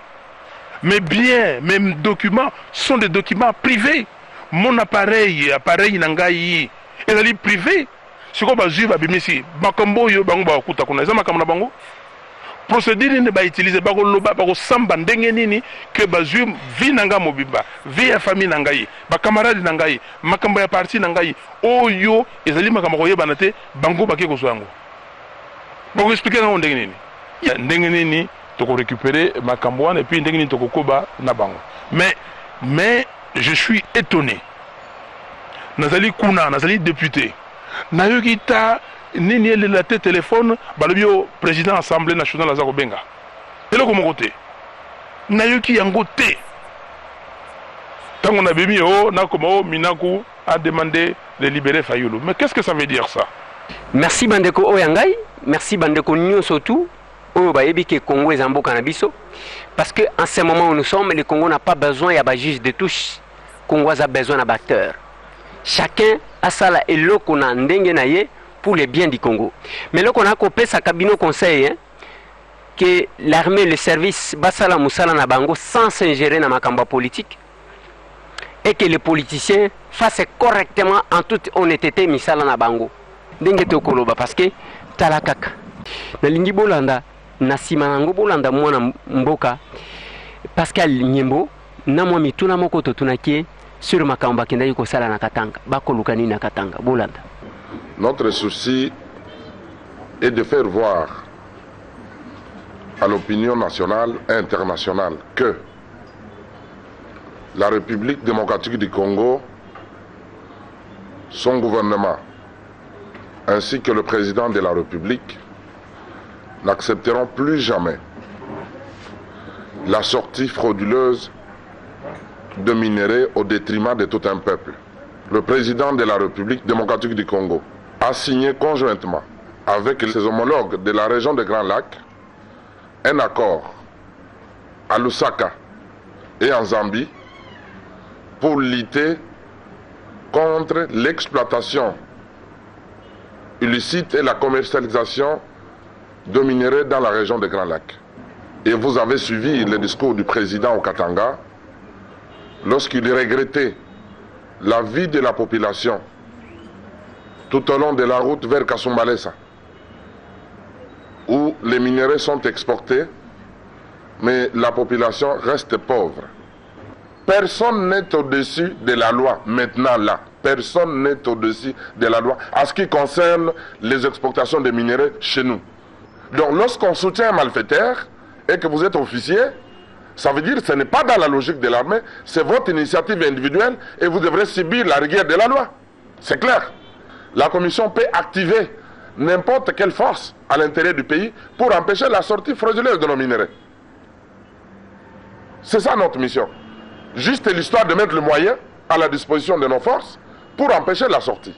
mes biens mes documents sont des documents privés. Mon appareil nangai ezali privé siko bazui babimisi makambo yo bango bakuta kuna eza makambo na bango procédure nini bautilize bakoloba bakosamba ndenge nini ke bazwi vi na nga mobimba vi ya famille na ngai bakamarade na ngai makambo ya parti na ngai oyo ezali makambo koyebana te bango bake kozwa yango bakoexplike nango ndenge nini ndenge nini tokorécupérer makambo wana epuis ndenge nini tokokoba na bango mais je suis étonné nazali kuna nazali député nayoki ta nini elela te téléphone balobi yo président assemblée nationale aza kobenga eloko moko te nayoki yango te ntango nabemi o nakoma o Minaku a demandé de libérer Fayulu. Mais qu'est-ce que ça veut dire ça? Merci bandeko Oyangai, merci bandeko nyonso tout. Oyo bayebi ke Congo ezamboka na biso parce que en ce moment où nous sommes, le Congo n'a pas besoin ya ba juge de touche. Congo a besoin na acteur. Chacun a sala eloko na ndenge na ye pour le bien du Congo. Mais là qu'on a copé sa cabinet conseil hein, que l'armée, le service basala musala na bango sans s'ingérer dans makamba politique et que les politiciens fassent correctement en toute honnêteté misala na bango. Ndenge to koloba parce que talakaka na lingi bolanda na sima nango bolanda mwana mboka Pascal Nyembo na mwa mituna moko to tunaki sur makamba kenda yuko sala na Katanga bakolukani na Katanga bolanda. Notre souci est de faire voir à l'opinion nationale et internationale que la République démocratique du Congo, son gouvernement, ainsi que le président de la République n'accepteront plus jamais la sortie frauduleuse de minerais au détriment de tout un peuple. Le président de la République démocratique du Congo a signé conjointement avec ses homologues de la région des Grands Lacs un accord à Lusaka et en Zambie pour lutter contre l'exploitation illicite et la commercialisation de minerais dans la région des Grands Lacs. Et vous avez suivi le discours du président au Katanga lorsqu'il regrettait la vie de la population tout au long de la route vers Kasumbalesa, où les minerais sont exportés, mais la population reste pauvre. Personne n'est au-dessus de la loi maintenant là. Personne n'est au-dessus de la loi en ce qui concerne les exportations de minerais chez nous. Donc lorsqu'on soutient un malfaiteur et que vous êtes officier, ça veut dire que ce n'est pas dans la logique de l'armée, c'est votre initiative individuelle et vous devrez subir la rigueur de la loi. C'est clair. La commission peut activer n'importe quelle force à l'intérieur du pays pour empêcher la sortie frauduleuse de nos minerais. C'est ça notre mission. Juste l'histoire de mettre le moyen à la disposition de nos forces pour empêcher la sortie.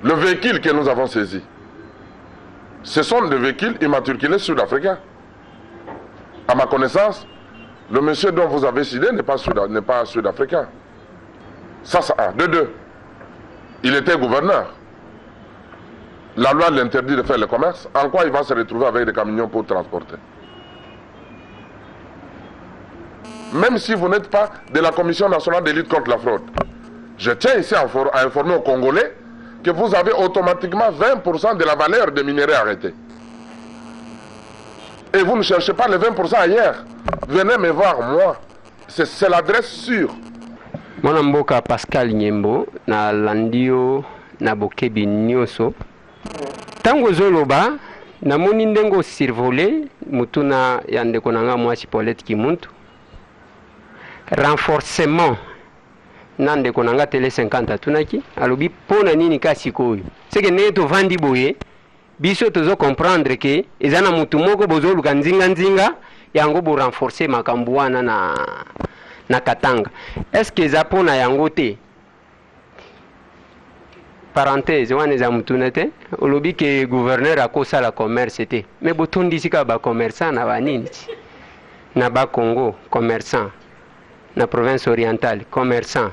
Le véhicule que nous avons saisi, ce sont des véhicules immatriculés sud-africains. À ma connaissance, le monsieur dont vous avez cité n'est pas sud-africain. Ça, de deux. Il était gouverneur. La loi l'interdit de faire le commerce. En quoi il va se retrouver avec des camions pour transporter? Même si vous n'êtes pas de la Commission nationale de lutte contre la fraude, je tiens ici à informer aux Congolais que vous avez automatiquement 20% de la valeur des minerais arrêtés. Et vous ne cherchez pas les 20% ailleurs. Venez me voir, moi. C'est l'adresse sûre. Mwana mboka Pascal Nyembo na landio na bokebi nyoso. Tango zoloba na moni ndengo survolé mutuna ya ndeko nanga mwasi Paulette Kimuntu. Renforcement na ndeko nanga tele 50 tunaki alobi pona nini kasi koyo. C'est que neto vandi boye biso tozo comprendre que ezana mutu moko bozoluka nzinga yango bo renforcer makambo wana na Katanga. Est-ce que zapona yango te? Parenthèse wana za mutunete olobi ke gouverneur akosa la commerce te. Mais botondi sika ba commerçant na banini na ba Congo commerçant na province orientale commerçant.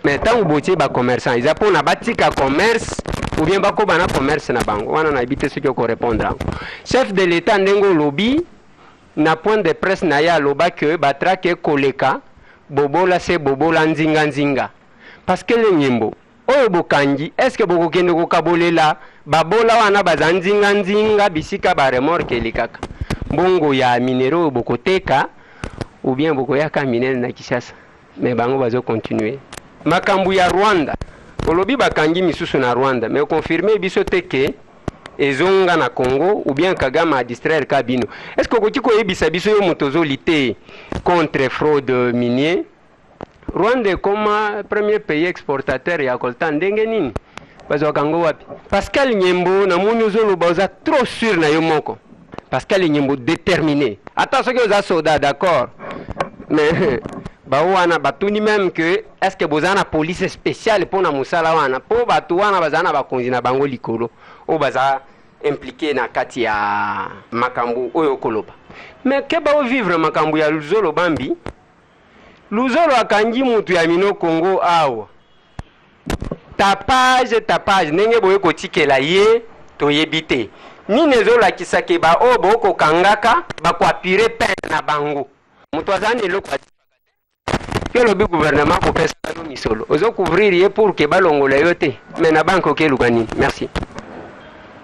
Mais tant botier ba commerçant izapona batika commerce ou bien bako bana commerce na bango wana na habite ce qui ko répondre. Chef de l'état ndengo lobby na point de presse na ya loba que batrake koleka bobola se bobola nzinga parce que le Nyembo oyo bokangi est-ce que boko kende ko kabolela babola wana bazanzinga bisika ba remorque likaka mbongo ya minéraux bokoteka ou bien bokoyaka minene na Kinshasa, mais bango bazo continuer. Makambu ya Rwanda olobi bakangi misusu na Rwanda, mais confirmer biso teke ezonga na Congo ou bien Kagame a distraire kabino. Est-ce que kotiko yebisa biso yo motozo lité contre fraude minier? Rwanda comme premier pays exportateur ya coltan ndenge nini bazo kango wapi? Pascal Nyembo na moni ozolo baza trop sûr na yo moko. Pascal Nyembo déterminé. Attention que oza soda d'accord. Mais ba wana batuni même que est-ce que bozana police spéciale pour na musala wana po batu wana bazana bakonzi na bango likolo o baza impliqué na kati ya makambu oyo koloba. Mais ke ba vivre makambu ya Luzolo Bambi? Luzolo akangi mutu ya mino Congo awa. Tapage nenge boye kotikela ye toyebite. Ni nezola kisake ba obo ko kangaka ba kwapire peine na bango. Mutu azani loko que le gouvernement ko pesa lo solo. Ozo couvrir ye pour que balongola yote. Mais na banko ke lukani. Merci.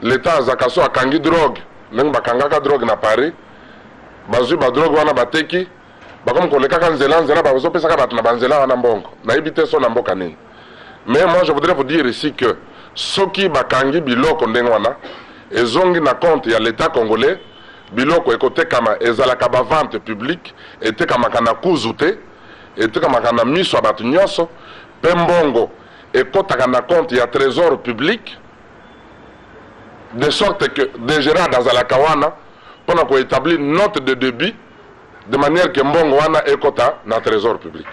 L'État zakaso akangi drogue. Neng bakangaka drogue na Paris. Bazui ba drogue wana bateki. Bakom koleka kan nzela bazo pesa ka bat na banzela wana mbongo. Na ibite so na mboka nini. Mais moi je voudrais vous dire ici que soki bakangi biloko ndenge wana ezongi na compte ya l'État congolais biloko ekote kama ezalaka ba vente publique ete kama kana kuzute ete kama kana miso abatu nyonso pembongo ekotaka na compte ya trésor public de sorte que déjà dans la kawana pour ko établir note de débit de manière que mbongo wana ekota na trésor public.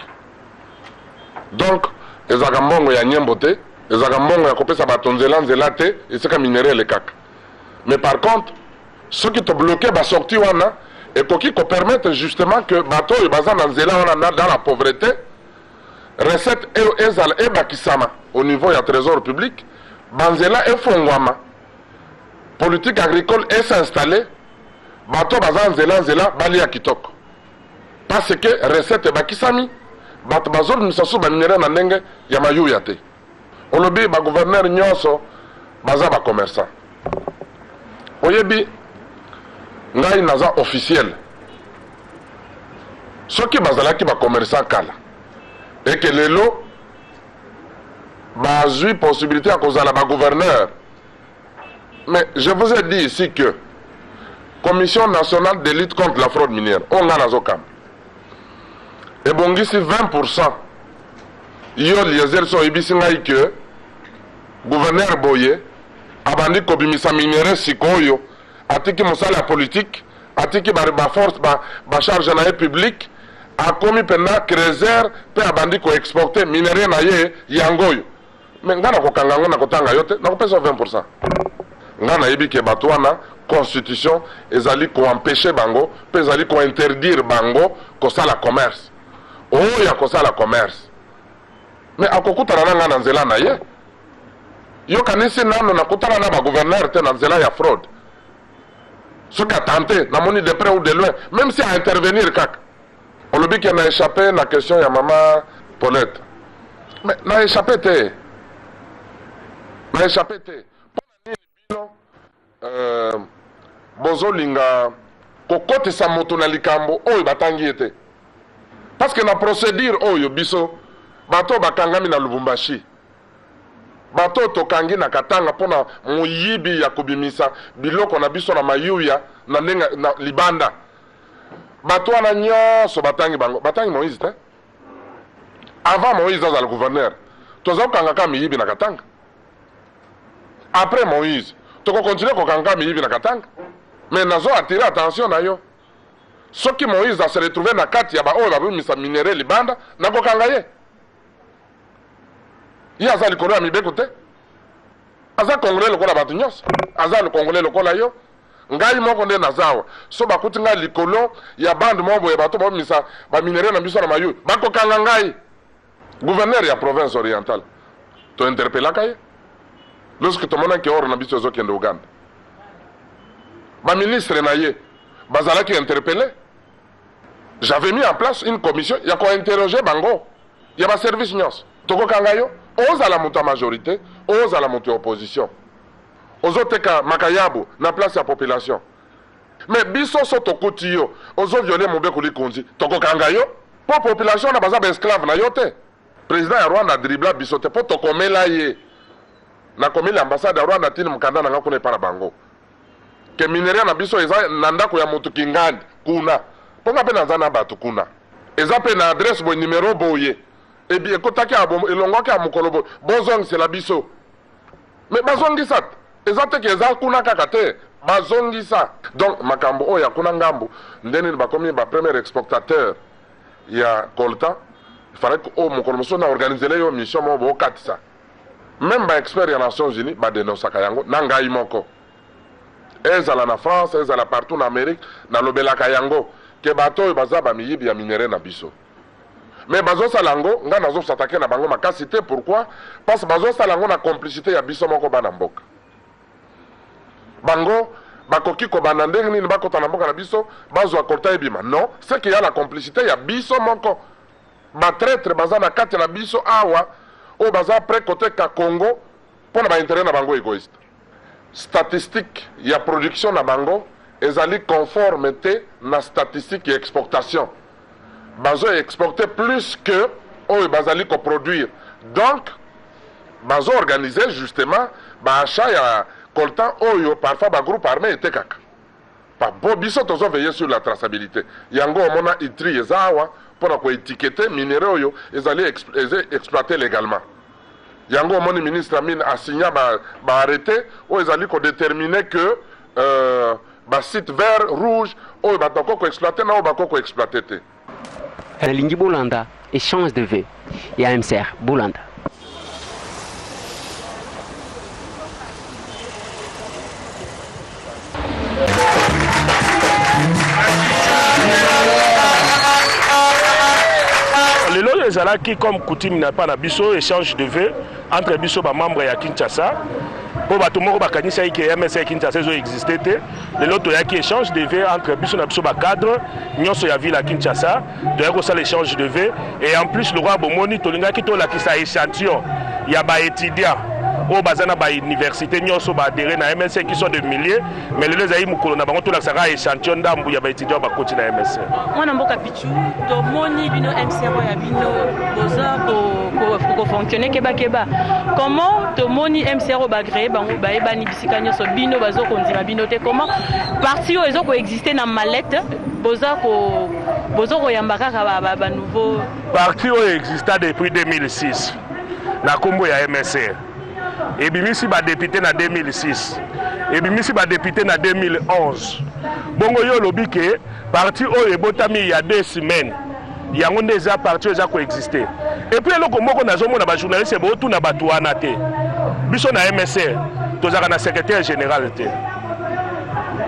Donc ezaka mbongo ya nyembo te ezaka mbongo ya kopesa batonzela nzela te esika minéraux kaka. Mais par contre ceux qui te bloqué ba sorti wana et qui permettent justement que bateau et bazan dans la pauvreté recette et bakisama au niveau du trésor public banzela et fongwama politique agricole est s'installer bateau bazan zela bali ya kitoko parce que recette et bakisami bato bazol misasu ba minere na ndenge ya mayu ya te olobi ba gouverneur nyonso baza ba commerçant oyebi ngai naza officiel soki bazalaki ba commerçant kala et que lelo bazui possibilité à kozala ba gouverneur. Mais je vous ai dit ici que Commission nationale de lutte contre la fraude minière on a nazokam et bongisi 20% yo liezer so ibisi ngai que gouverneur Boye abandi kobimisa minere sikoyo atiki mosala politique atiki ba force ba charge na public a komi pena crézer pe abandi ko exporter minere na ye yangoyo mais ngana ko kanga ngana ko tanga yote na ko pesa 20%. Ngana yebi ke batwana constitution ezali ko empêcher bango pe ezali ko interdire bango ko sala commerce oh ya ko sala commerce mais akokutana na ngana nzela na ye yo kanisi nano na kutana na ba gouverneur te na nzela ya fraude. Ce qui a tenté, n'a moni de près ou de loin, même si à intervenir, on le dit qu'il a échappé à la question de maman Paulette. Mais n'a échappé, n'a échappé. Bozo linga, kokote sa moto na likambo, oyo batangi ete. Parce que na procédure oyo biso, bato bakangami na Lubumbashi. Bato tokangi na Katanga pona muyibi ya kubimisa biloko na biso na mayuya na nenga na libanda. Bato wana nyonso batangi bango. Batangi Moïse te. Avant Moïse dans le gouverneur. Toza kanga ka miyibi na Katanga. Après Moïse, toko continuer ko kanga miyibi na Katanga. Mais nazo attirer attention na yo. Soki Moïse a se retrouver na kati ya ba oyo babimisa minéraux libanda na ko kanga ye. Il y a ça le Congolais mi bekote. Aza Congolais lokola batu nyos. Aza le Congolais lokola yo. Ngai moko nde nazawa. So bakuti nga likolo ya bande mombo ya bato ba misa ba minéraux na biso na mayu. Bako kanga ngai. Gouverneur ya province orientale. To interpella kaye. Lorsque to mona ke or na biso zo kende Uganda. Ba ministre na ye bazala ki interpellé. J'avais mis en place une commission ya ko interroger bango. Ya ba service nyos. Toko kanga yo. Ose à la montée majorité, ose à la montée opposition. Ose teka makayabu na place ya population. mais biso so tokoti yo ozo violer Mobeko Likonzi tokokanga yo po population na baza ba esclave na yo te. Président ya Rwanda dribla biso te po tokomela ye na komela ambassade ya Rwanda tini mukanda na ngakone para bango ke mineria na biso eza na ndako ya motu kingandi kuna ponga pe na nzana bato kuna eza pe na adresse bo numéro boye ebi ekotaki abo elongwaki amukolo bozongisa la biso mais bazongisa eza te ke eza kuna kaka te bazongisa. Donc makambo oyo ya kuna ngambo ndeni bakomi ba premier exportateur ya coltan il fallait que au mukolo moso na organiser yo mission mo bo katisa même ba expert ya Nations Unies ba dénoncer yango na ngai moko ezala na France ezala partout na Amérique na lobelaka yango ke bato oyo baza ba miyibi ya minere na biso mais bazo salango nga nazo s'attaquer na bango makasi te. Pourquoi? Parce que bazo salango na complicité ya biso moko bana mboka bango bakoki ko bana ndenge nini bakota na mboka na biso bazo akolta ebima. Non, c'est qu'il y a la complicité ya biso moko ba traître baza na kati na biso awa o baza près côté ka Congo pour na ba intérêt na bango égoïste. Statistique ya production na bango ezali conformité na statistique ya exportation. Bazo exporter plus que oyo bazali ko produire. Donc bazo organiser justement ba achat ya coltan oyo parfois ba groupe armé était kaka. Pa bobiso tozo veiller sur la traçabilité. Yango mona itri ezawa pour ko étiqueter minéraux oyo ezali exploiter légalement. Yango moni ministre Amine a signé ba arrêté ou ezali ko déterminer que ba site vert rouge ou ba ko exploiter na ou ba ko exploiter te. Lingi Bolanda échange de vœux et AMCR Bolanda. Le lot des alaki comme coutume n'a pas na biso échange de vœux entre biso ba membres ya Kinshasa. Po bato moko bakanisa ki MSC Kinshasa zo existé te. Le lot to yaki échange de vœux entre biso na biso ba cadre nyonso ya ville à Kinshasa. To yako ça l'échange de vœux et en plus le roi Bomoni tolinga ki to la kisa échantillon ya ba étudiant au bazana ba université nyonso ba adhérer na MSC qui sont de milliers mais les ayi mukolo na bango to la saka échantillon ndambu ya ba étudiant ba koti na MSC. Mwana mboka pichu to moni bino MCR ya bino boza ko fonctionner keba comment to moni MCR ba créer bango ba ebani bisika nyonso bino bazo kondima bino te comment parti o ezo ko exister na mallette boza ko yambaka ba nouveau parti o exista depuis 2006 na kombo ya MSC. Et bimisi ba député na 2006 et bimisi ba député na 2011 bongo yo lobike parti oyo ebotami il y a 2 semaines yango ndeza parti oyo za ko exister et puis eloko moko nazomona ba journaliste botu na bato wana te biso na MSC tozaka na secrétaire général te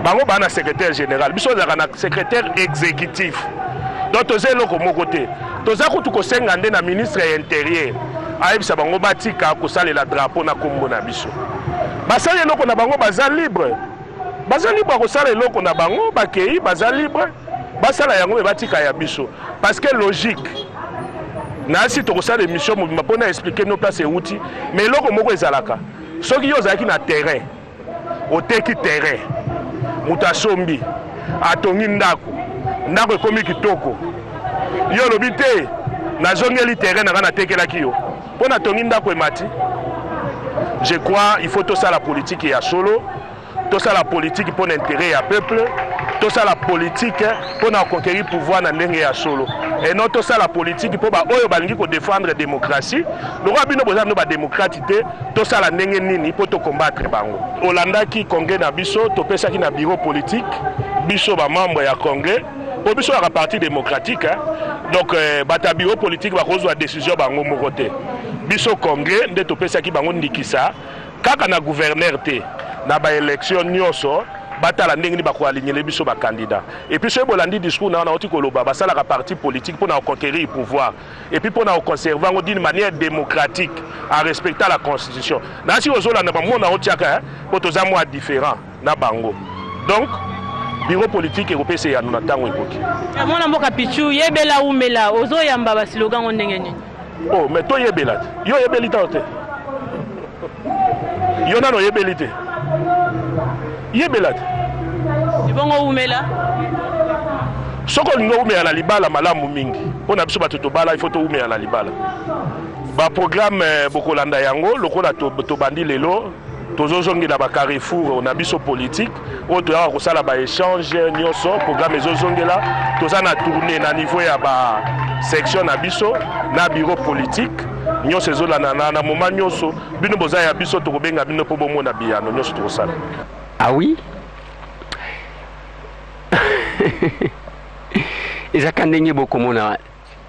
bango ba na secrétaire général biso tozaka na secrétaire exécutif donc toza eloko moko te toza kutu kosenga nde na ministre ya intérieur ayebisa bango batika kosalela drapeau na kombo na biso basali eloko na bango baza libre kosala eloko na bango bakei baza libre basala yango me batika ya biso parce que logique nasi tokosala émission mobimba mpona expliquer no place euti mais eloko moko ezalaka soki yo ozalaki na terrain oteki terrain moto asombi atongi ndako ekomi kitoko yo lobi te nazongeli terrain nanga natekelaki yo pour na tongi ndako emati. Je crois il faut tout ça la politique ya solo, tout ça la politique pour l'intérêt ya peuple, tout ça la politique pour na conquérir pouvoir na ndenge ya solo et non tout ça la politique pour ba oyo balingi ko défendre la démocratie. Le roi bino boza no ba démocratité tout ça la ndenge nini pour to combattre bango. Olanda ki congrès na biso to pesa ki na bureau politique biso ba membre ya congrès pour biso ya parti démocratique donc bata bureau politique ba kozwa décision bango moko te. Biso congrès nde topesaki bango ndikisa kaka na gouverneur te na ba élection nyonso batala ndenge ni bakoalignele biso ba candidat et puis ce bolandi discours na oti koloba basala ka parti politique pour na conquérir pouvoir et puis pour na conserver d'une manière démocratique en respectant la constitution na si ozola na mona otiaka pour toza moi différent na bango donc bureau politique européen ya nuna tango ekoki mwana mboka pichu yebela umela ozoyamba ba slogan ndenge nini. Oh, mais toi yebela yo yebeli te yo nano yebeli te yebela te ibongo umela soko lingo umela na libala malamu mingi pona biso bato tobala il faut to umela na libala ba programme bokolanda yango lokola to bandi lelo tozozongela ba carrefour na biso politique oyo toyaka kosala ba échange nyonso programme ezozongela toza na tourner na niveau ya ba section na biso na bureau politique nyonso ezolanda na moment nyonso bino boza ya biso tokobenga bino po bomona biyano nyonso tokosala. Ah oui. ezaka ndenge bokomona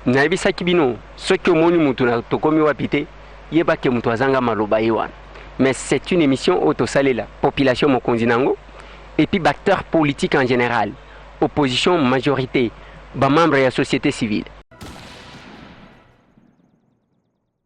nayebisaki bino soki omoni mutu na tokomi wapi te yebake mutu azanga maloba ye wana. Mais c'est une émission autosalela population mokonzi nango et puis acteurs politiques en général opposition majorité ba membres de la société civile.